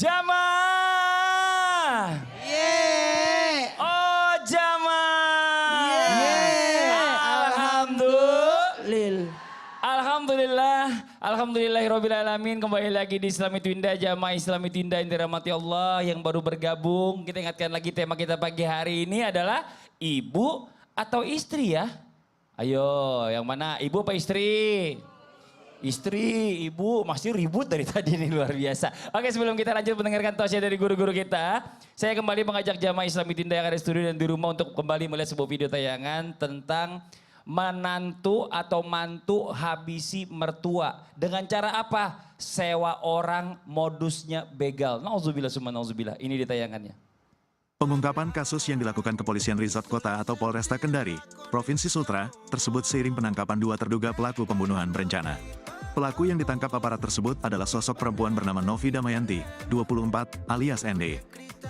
Jamaah. Yeay. Oh jamaah. Yeay. Alhamdulillahirobbilalamin. Kembali lagi di Islami Twinda, Jamaah Islami Twinda yang dirahmati Allah yang baru bergabung. Kita ingatkan lagi tema kita pagi hari ini adalah ibu atau istri ya. Ayo, yang mana ibu apa istri? Istri, ibu, masih ribut dari tadi nih luar biasa. Oke, sebelum kita lanjut mendengarkan tausiah dari guru-guru kita, saya kembali mengajak Jamaah Islami Twinda yang ada di studio dan di rumah untuk kembali melihat sebuah video tayangan tentang menantu atau mantu habisi mertua. Dengan cara apa? Sewa orang, modusnya begal. Nauzubillah summa nauzubillah. Ini di tayangannya. Pengungkapan kasus yang dilakukan Kepolisian Resort Kota atau Polresta Kendari, Provinsi Sultra, tersebut seiring penangkapan dua terduga pelaku pembunuhan berencana. Pelaku yang ditangkap aparat tersebut adalah sosok perempuan bernama Novi Damayanti, 24, alias ND.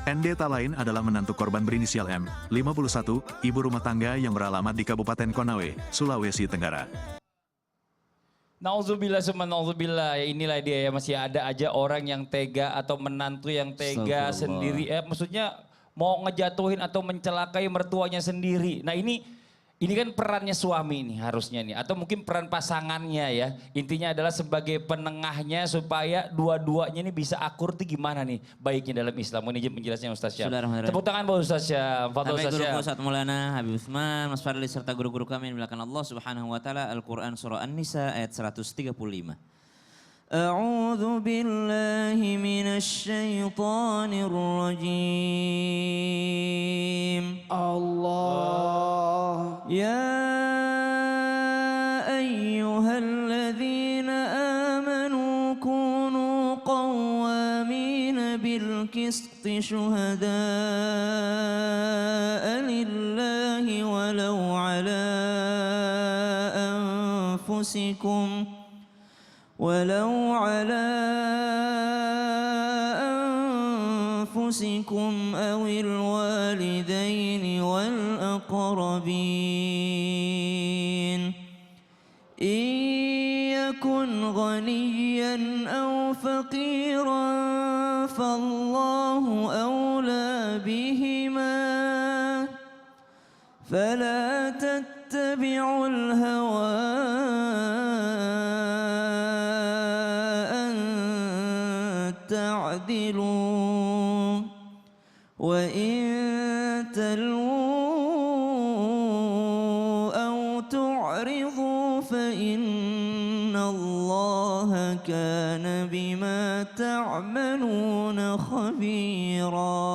ND tak lain adalah menantu korban berinisial M, 51, ibu rumah tangga yang beralamat di Kabupaten Konawe, Sulawesi Tenggara. Nauzubillah summa nauzubillah. Ya inilah dia ya, masih ada aja orang yang tega atau menantu yang tega sendiri. Maksudnya mau ngejatuhin atau mencelakai mertuanya sendiri. Nah ini kan perannya suami nih harusnya nih. Atau mungkin peran pasangannya ya. Intinya adalah sebagai penengahnya supaya dua-duanya ini bisa akur tuh gimana nih baiknya dalam Islam. Ini izin penjelasnya Ustaz Syam. Tepuk tangan buat Ustaz Syam. Fadhol Ustaz Syam. Guru Ustaz Maulana Habib Usman, Mas Fadli serta guru-guru kami yang dimuliakan Allah Subhanahu wa taala. Al-Qur'an surah An-Nisa ayat 135. أعوذ بالله من الشيطان الرجيم الله يا أيها الذين آمنوا كونوا قوامين بالقسط شهداء لله ولو على أنفسكم أو الوالدين والأقربين إن يكن غنيا أو فقيرا فالله أولى بهما فلا تتبعوا الهوى تعدلوا وإن تلووا أو تعرضوا فإن الله كان بما تعملون خبيرا.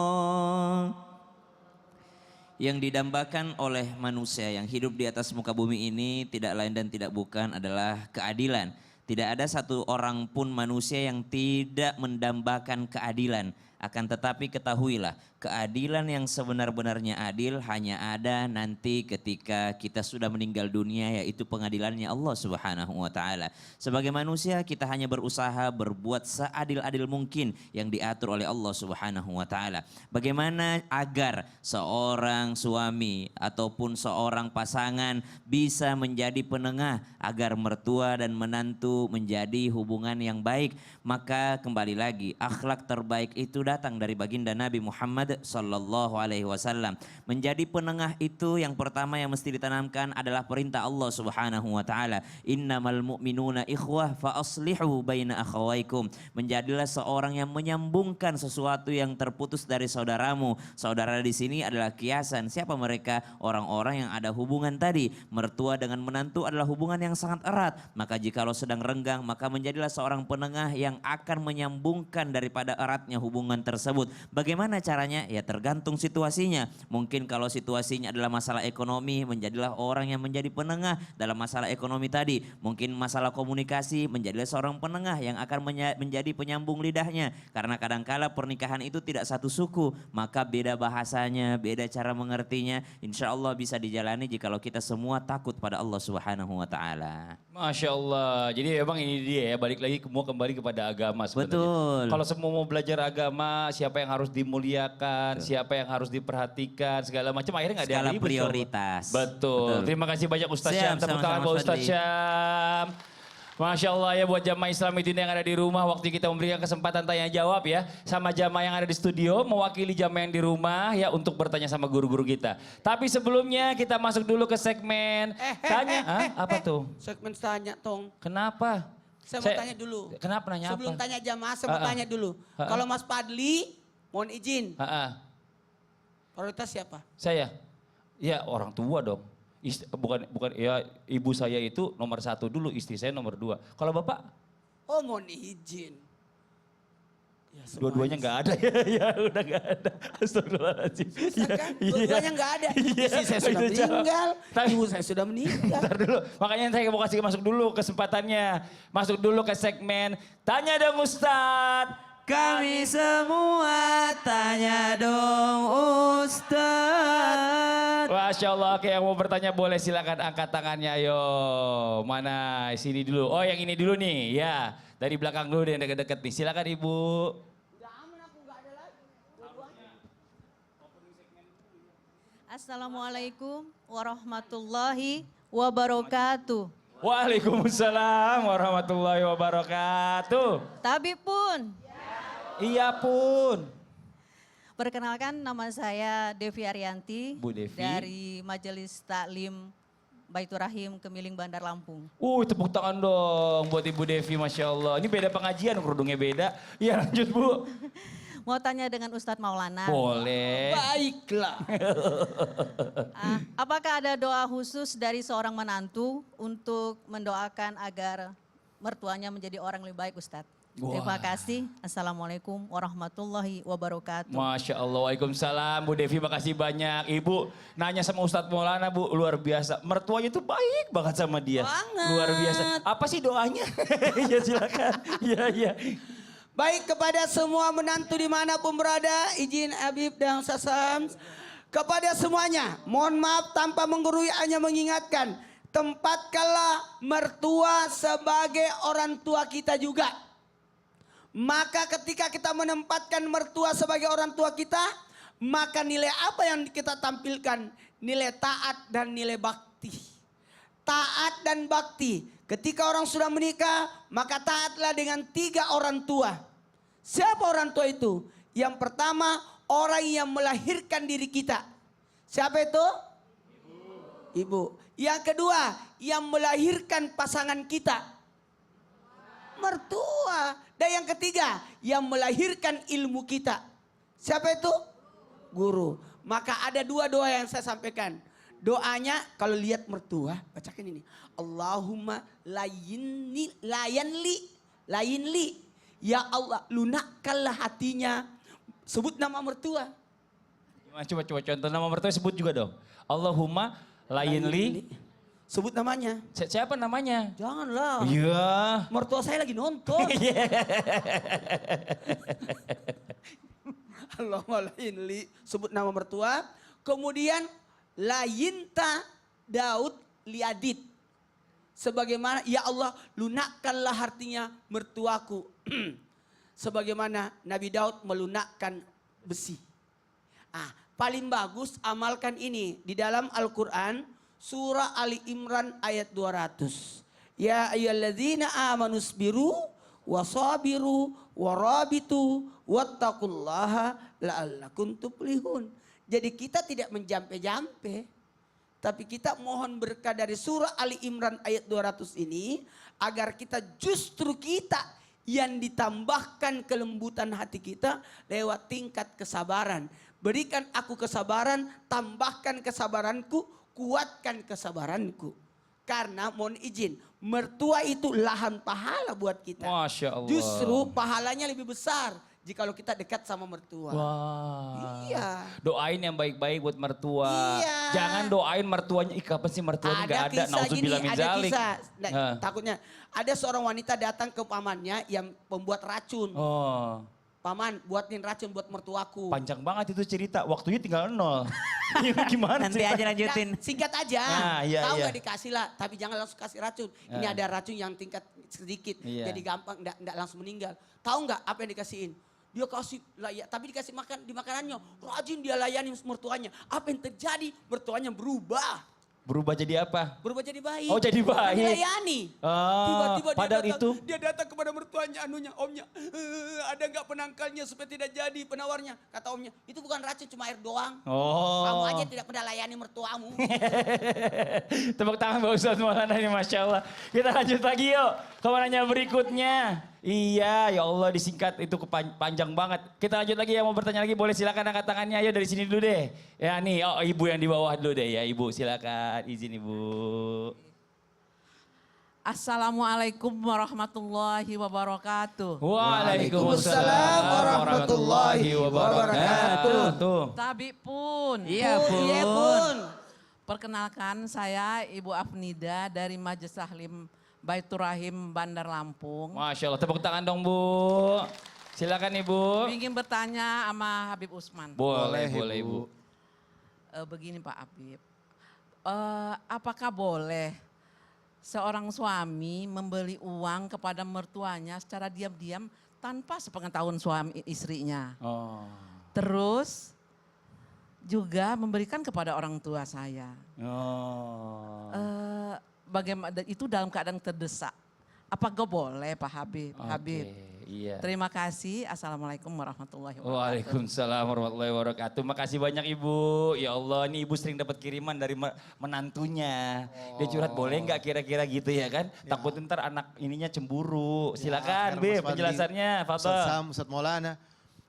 Yang didambakan oleh manusia yang hidup di atas muka bumi ini tidak lain dan tidak bukan adalah keadilan. Tidak ada satu orang pun manusia yang tidak mendambakan keadilan. Akan tetapi ketahuilah, keadilan yang sebenar-benarnya adil hanya ada nanti ketika kita sudah meninggal dunia, yaitu pengadilannya Allah Subhanahu wa taala. Sebagai manusia kita hanya berusaha berbuat seadil-adil mungkin yang diatur oleh Allah Subhanahu wa taala. Bagaimana agar seorang suami ataupun seorang pasangan bisa menjadi penengah agar mertua dan menantu menjadi hubungan yang baik, maka kembali lagi akhlak terbaik itu datang dari baginda Nabi Muhammad sallallahu alaihi wasallam. Menjadi penengah itu yang pertama yang mesti ditanamkan adalah perintah Allah Subhanahu wa taala. Innamal mu'minuna ikhwah fa aslihu baina akhawaikum. Menjadilah seorang yang menyambungkan sesuatu yang terputus dari saudaramu. Saudara di sini adalah kiasan. Siapa mereka? Orang-orang yang ada hubungan tadi. Mertua dengan menantu adalah hubungan yang sangat erat. Maka jikalau sedang renggang, maka menjadilah seorang penengah yang akan menyambungkan daripada eratnya hubungan tersebut. Bagaimana caranya? Ya tergantung situasinya. Mungkin kalau situasinya adalah masalah ekonomi, menjadilah orang yang menjadi penengah dalam masalah ekonomi tadi. Mungkin masalah komunikasi, menjadilah seorang penengah yang akan menjadi penyambung lidahnya. Karena kadangkala pernikahan itu tidak satu suku, maka beda bahasanya, beda cara mengertinya. Insya Allah bisa dijalani jikalau kita semua takut pada Allah Subhanahu wa taala. Masya Allah. Jadi memang ini dia ya, balik lagi mau kembali kepada agama sebenarnya. Betul. Kalau semua mau belajar agama, siapa yang harus dimuliakan, siapa yang harus diperhatikan, segala macam akhirnya nggak ada Skala prioritas. Betul. Terima kasih banyak Ustaz Syam. Tepuk tangan buat Ustaz Syam. Masya Allah ya buat jamaah Islam itu yang ada di rumah. Waktu kita memberikan kesempatan tanya jawab ya. Sama jamaah yang ada di studio. Mewakili jamaah yang di rumah ya untuk bertanya sama guru-guru kita. Tapi sebelumnya kita masuk dulu ke segmen tanya. Apa tuh? Segmen tanya tong. Kenapa? Saya mau tanya dulu. Kenapa nanya Sebelum apa? tanya jamaah, saya mau tanya dulu. Kalau Mas Padli, mohon izin. Prioritas siapa? Saya? Ya orang tua dong. Bukan ya ibu saya itu nomor 1 dulu, istri saya nomor 2. Kalau bapak? Oh mohon izin. Ya, Dua-duanya nggak ada ya, ya udah nggak ada. Astagfirullahaladzim. Susah kan? Dua-duanya nggak ada. Istri saya sudah meninggal, ibu saya sudah meninggal. Ntar dulu, makanya saya mau kasih masuk dulu kesempatannya. Masuk dulu ke segmen Tanya Dong Ustadz. Kami semua tanya dong Ustadz. Masya Allah, oke yang mau bertanya boleh silakan angkat tangannya, ayo. Mana, sini dulu. Oh yang ini dulu nih, ya. Dari belakang dulu deh yang deket-deket nih, silakan Ibu. Assalamualaikum warahmatullahi wabarakatuh. Waalaikumsalam warahmatullahi wabarakatuh. Tabib pun. Iya pun. Perkenalkan nama saya Devi Arianti. Bu Devi. Dari Majelis Taklim Baitur Rahim Kemiling Bandar Lampung. Tepuk tangan dong buat Ibu Devi, Masya Allah. Ini beda pengajian, kerudungnya beda. Iya lanjut Bu. Mau tanya dengan Ustadz Maulana. Boleh. Baiklah. Apakah ada doa khusus dari seorang menantu untuk mendoakan agar mertuanya menjadi orang lebih baik Ustadz? Terima kasih. Assalamualaikum warahmatullahi wabarakatuh. Masya Allah, waalaikumsalam. Bu Devi makasih banyak. Ibu nanya sama Ustadz Maulana Bu, luar biasa. Mertuanya tuh baik banget sama dia. Banget. Luar biasa. Apa sih doanya? Ya silakan. Ya. Baik kepada semua menantu dimanapun berada, izin Habib dan Sasam. Kepada semuanya, mohon maaf tanpa menggurui hanya mengingatkan. Tempatkanlah mertua sebagai orang tua kita juga. Maka ketika kita menempatkan mertua sebagai orang tua kita, maka nilai apa yang kita tampilkan? Nilai taat dan nilai bakti. Taat dan bakti. Ketika orang sudah menikah, maka taatlah dengan 3 orang tua. Siapa orang tua itu? Yang pertama, orang yang melahirkan diri kita. Siapa itu? Ibu. Yang kedua, yang melahirkan pasangan kita. Mertua. Dan yang ketiga, yang melahirkan ilmu kita. Siapa itu? Guru. Maka ada 2 doa yang saya sampaikan. Doanya kalau lihat mertua, bacakan ini. Allahumma layinli. Ya Allah, lunakkanlah hatinya. Sebut nama mertua. Coba contoh nama mertua sebut juga dong. Allahumma layinli. Sebut namanya. Siapa namanya? Janganlah. Iya. Mertua saya lagi nonton. Allahumma layinli. Sebut nama mertua. Kemudian layinta Daud liadit. Sebagaimana ya Allah lunakkanlah artinya mertuaku. Sebagaimana Nabi Daud melunakkan besi. Paling bagus amalkan ini di dalam Al-Quran surah Ali Imran ayat 200. Ya ayyuhalladzina amanu sabiru wasabiru warabitu wattaqullaha la'allakum tuflihun. Jadi kita tidak menjampe-jampe. Tapi kita mohon berkah dari surah Ali Imran ayat 200 ini. Agar justru kita yang ditambahkan kelembutan hati kita lewat tingkat kesabaran. Berikan aku kesabaran, tambahkan kesabaranku, kuatkan kesabaranku. Karena mohon izin, mertua itu lahan pahala buat kita. Masya Allah. Justru pahalanya lebih besar jikalau kita dekat sama mertua. Wah. Iya. Doain yang baik-baik buat mertua. Iya. Jangan doain mertuanya, kapan sih mertuanya gak ada. Nauzubillah min zalik. Takutnya ada seorang wanita datang ke pamannya yang pembuat racun. Oh. Paman, buatin racun buat mertuaku. Panjang banget itu cerita, waktunya tinggal 0. Gimana Nanti aja lanjutin. Singkat aja. Iya, Tahu iya. nggak dikasih lah, tapi jangan langsung kasih racun. Ini ada racun yang tingkat sedikit, Iya. jadi gampang, nggak langsung meninggal. Tahu nggak apa yang dikasihin? Dia kasih layak, tapi dikasih makan di makanannya. Rajin dia layani mertuanya. Apa yang terjadi? Mertuanya berubah. Berubah jadi apa? Berubah jadi baik. Oh, jadi baik. Dilayani. Ah, Tiba-tiba padahal dia datang kepada mertuanya, omnya. Ada nggak penangkalnya supaya tidak jadi penawarnya? Kata omnya, itu bukan racun, cuma air doang. Oh. Kamu aja tidak pernah layani mertuamu. Tepuk tangan Pak Ustadz Maulana ini Masya Allah. Kita lanjut lagi yuk ke pertanyaan berikutnya. Iya ya Allah disingkat itu panjang banget. Kita lanjut lagi yang mau bertanya lagi boleh silakan angkat tangannya. Ayo dari sini dulu deh. Ya nih ibu yang di bawah dulu deh ya ibu silakan izin ibu. Assalamualaikum warahmatullahi wabarakatuh. Waalaikumsalam warahmatullahi wabarakatuh. Tabi pun. Iya pun. Iya pun. Perkenalkan saya Ibu Afnida dari Majelis Tahlim Baitur Rahim Bandar Lampung. Masya Allah tepuk tangan dong Bu. Silakan ibu. Ingin bertanya sama Habib Usman. Boleh ibu. Begini Pak Habib, apakah boleh seorang suami membeli uang kepada mertuanya secara diam-diam tanpa sepengetahuan suami istrinya? Oh. Terus juga memberikan kepada orang tua saya. Oh. Bagaimana itu dalam keadaan terdesak? Apakah boleh Pak Habib? Habib. Iya. Terima kasih. Assalamualaikum warahmatullahi wabarakatuh. Waalaikumsalam warahmatullahi wabarakatuh. Makasih banyak Ibu. Ya Allah, ini Ibu sering dapat kiriman dari menantunya. Dia curhat boleh nggak kira-kira gitu ya kan? Takut ntar anak ininya cemburu. Silakan Bib penjelasannya. Fadhal. Ustaz Maulana.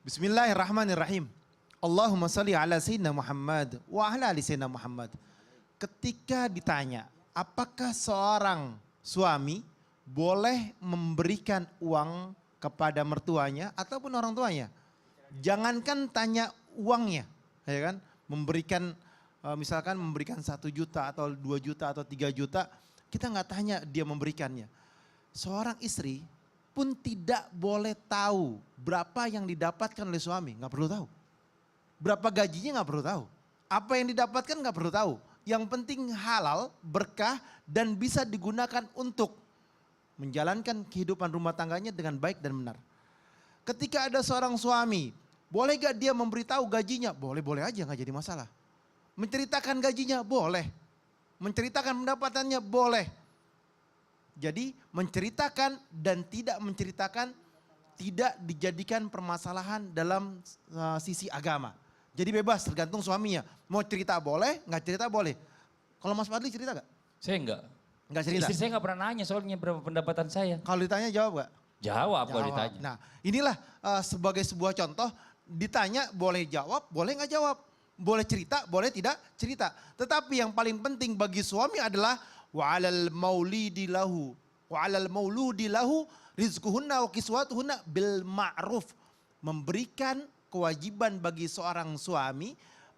Bismillahirrahmanirrahim. Allahumma salli ala Sayyidina Muhammad wa ala ali Sayyidina Muhammad. Ketika ditanya, apakah seorang suami boleh memberikan uang kepada mertuanya ataupun orang tuanya? Jangankan tanya uangnya, ya kan? Memberikan misalkan memberikan 1 juta atau 2 juta atau 3 juta, kita nggak tanya dia memberikannya. Seorang istri pun tidak boleh tahu berapa yang didapatkan oleh suami, nggak perlu tahu. Berapa gajinya nggak perlu tahu. Apa yang didapatkan nggak perlu tahu. Yang penting halal, berkah dan bisa digunakan untuk menjalankan kehidupan rumah tangganya dengan baik dan benar. Ketika ada seorang suami, boleh gak dia memberitahu gajinya? Boleh-boleh aja gak jadi masalah. Menceritakan gajinya? Boleh. Menceritakan pendapatannya? Boleh. Jadi menceritakan dan tidak menceritakan tidak dijadikan permasalahan dalam sisi agama. Jadi bebas tergantung suaminya. Mau cerita boleh, gak cerita boleh. Kalau Mas Fadli cerita gak? Saya enggak. Enggak cerita? Istri saya enggak pernah nanya soalnya berapa pendapatan saya. Kalau ditanya jawab gak? Jawab kalau ditanya. Nah inilah sebagai sebuah contoh, ditanya boleh jawab, boleh nggak jawab. Boleh cerita, boleh tidak cerita. Tetapi yang paling penting bagi suami adalah wa'alal maulidi lahu. Wa'alal mauludi lahu rizquhunna wa kiswatuhunna bil ma'ruf. Memberikan kewajiban bagi seorang suami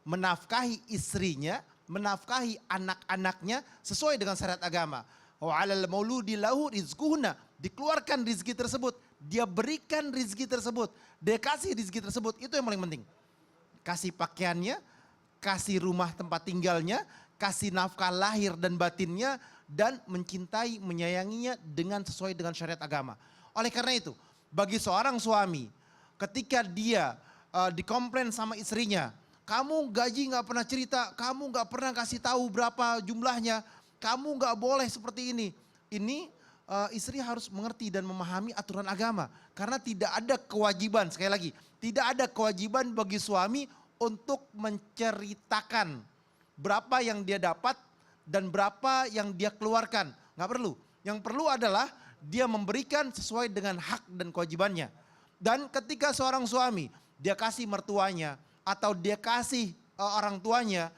menafkahi istrinya, menafkahi anak-anaknya sesuai dengan syariat agama. Wa 'alal mauludi lahu rizquhunna, dikeluarkan rizki tersebut, dia berikan rizki tersebut, dia kasih rizki tersebut, itu yang paling penting. Kasih pakaiannya, kasih rumah tempat tinggalnya, kasih nafkah lahir dan batinnya, dan mencintai, menyayanginya dengan sesuai dengan syariat agama. Oleh karena itu, bagi seorang suami, ketika dia dikomplain sama istrinya, kamu gaji gak pernah cerita, kamu gak pernah kasih tahu berapa jumlahnya, kamu gak boleh seperti ini. Ini istri harus mengerti dan memahami aturan agama. Karena tidak ada kewajiban, sekali lagi, tidak ada kewajiban bagi suami untuk menceritakan berapa yang dia dapat dan berapa yang dia keluarkan. Gak perlu. Yang perlu adalah dia memberikan sesuai dengan hak dan kewajibannya. Dan ketika seorang suami, dia kasih mertuanya atau dia kasih orang tuanya,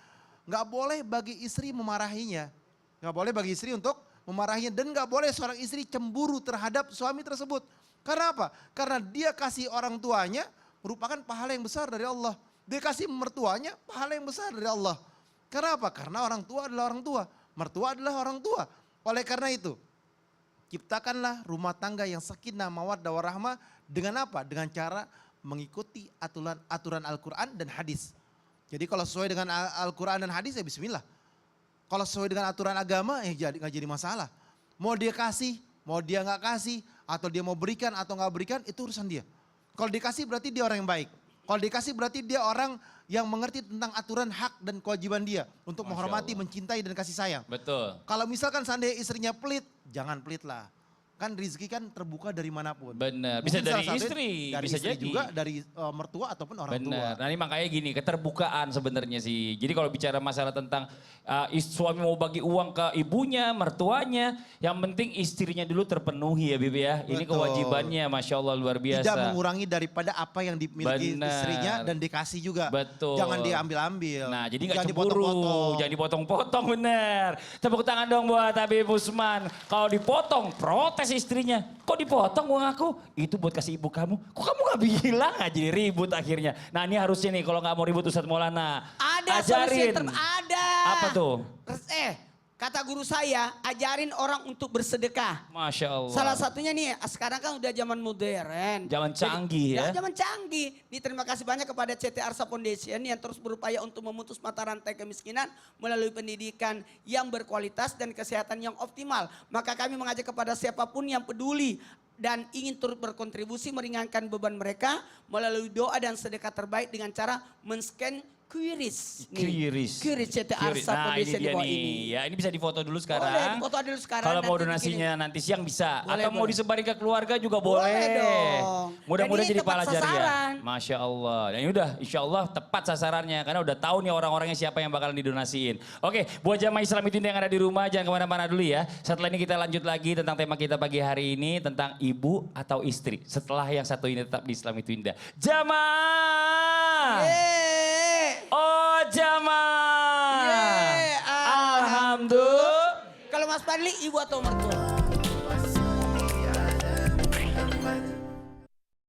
gak boleh bagi istri memarahinya. Gak boleh bagi istri untuk memarahinya. Dan gak boleh seorang istri cemburu terhadap suami tersebut. Karena apa? Karena dia kasih orang tuanya merupakan pahala yang besar dari Allah. Dia kasih mertuanya pahala yang besar dari Allah. Karena apa? Karena orang tua adalah orang tua. Mertua adalah orang tua. Oleh karena itu, ciptakanlah rumah tangga yang sakinah, mawaddah, warahmah. Dengan apa? Dengan cara mengikuti aturan Al-Quran dan hadis. Jadi kalau sesuai dengan Al-Quran dan hadis ya bismillah. Kalau sesuai dengan aturan agama ya gak jadi masalah. Mau dia kasih, mau dia gak kasih, atau dia mau berikan atau gak berikan, itu urusan dia. Kalau dikasih berarti dia orang yang baik. Kalau dikasih berarti dia orang yang mengerti tentang aturan hak dan kewajiban dia untuk Masya menghormati, Allah. mencintai dan kasih sayang. Betul. Kalau misalkan seandainya istrinya pelit, jangan pelit lah. Kan rezeki kan terbuka dari manapun. Benar, bisa Mungkin dari salah satunya istri, dari bisa istri jadi. juga, dari mertua ataupun orang Benar. tua. Nah ini makanya gini, keterbukaan sebenarnya sih. Jadi kalau bicara masalah tentang suami mau bagi uang ke ibunya, mertuanya, yang penting istrinya dulu terpenuhi ya Bibi ya. Ini Betul. kewajibannya, Masya Allah luar biasa. Tidak mengurangi daripada apa yang dimiliki Benar. istrinya dan dikasih juga. Betul. Jangan diambil-ambil. Nah jadi nggak Jangan cemburu, dipotong-potong. jangan dipotong-potong bener. Tepuk tangan dong buat Habib Usman. Kalau dipotong, protes istrinya. Kok dipotong uang aku? Itu buat kasih ibu kamu. Kok kamu gak bilang aja jadi ribut akhirnya. Nah ini harusnya nih kalau gak mau ribut Ustadz Maulana. Ada solusi ada. Apa tuh? Kata guru saya, ajarin orang untuk bersedekah. Masya Allah. Salah satunya nih, sekarang kan udah zaman modern. Zaman canggih ya. Zaman canggih. Nih terima kasih banyak kepada CT Arsa Foundation yang terus berupaya untuk memutus mata rantai kemiskinan melalui pendidikan yang berkualitas dan kesehatan yang optimal. Maka kami mengajak kepada siapapun yang peduli dan ingin turut berkontribusi meringankan beban mereka melalui doa dan sedekah terbaik dengan cara men-scan QRIS. QRIS. QRIS CT QRIS. Arsa Nah ini Foundation di dia bawah nih. ini. Ya ini bisa difoto dulu sekarang. Boleh, difoto dulu sekarang. Kalau mau nanti donasinya dikirim. nanti siang bisa. Boleh, Atau mau boleh. disebarin ke keluarga juga boleh. Boleh dong. Mudah-mudahan Dan ini jadi tepat pahala jariah. sasaran. Masya Allah. Dan ini udah insya Allah tepat sasarannya. Karena udah tahu nih orang-orangnya siapa yang bakalan didonasiin. Oke buat jamaah Islam itu yang ada di rumah jangan kemana-mana dulu ya. Setelah ini kita lanjut lagi tentang tema kita pagi hari ini. Tentang ibu atau istri. Setelah yang satu ini tetap di Islam itu indah. Jamaah. Yeay. Oh jamaah. Yeay. Alhamdulillah. Kalau Mas Fadli ibu atau mertua?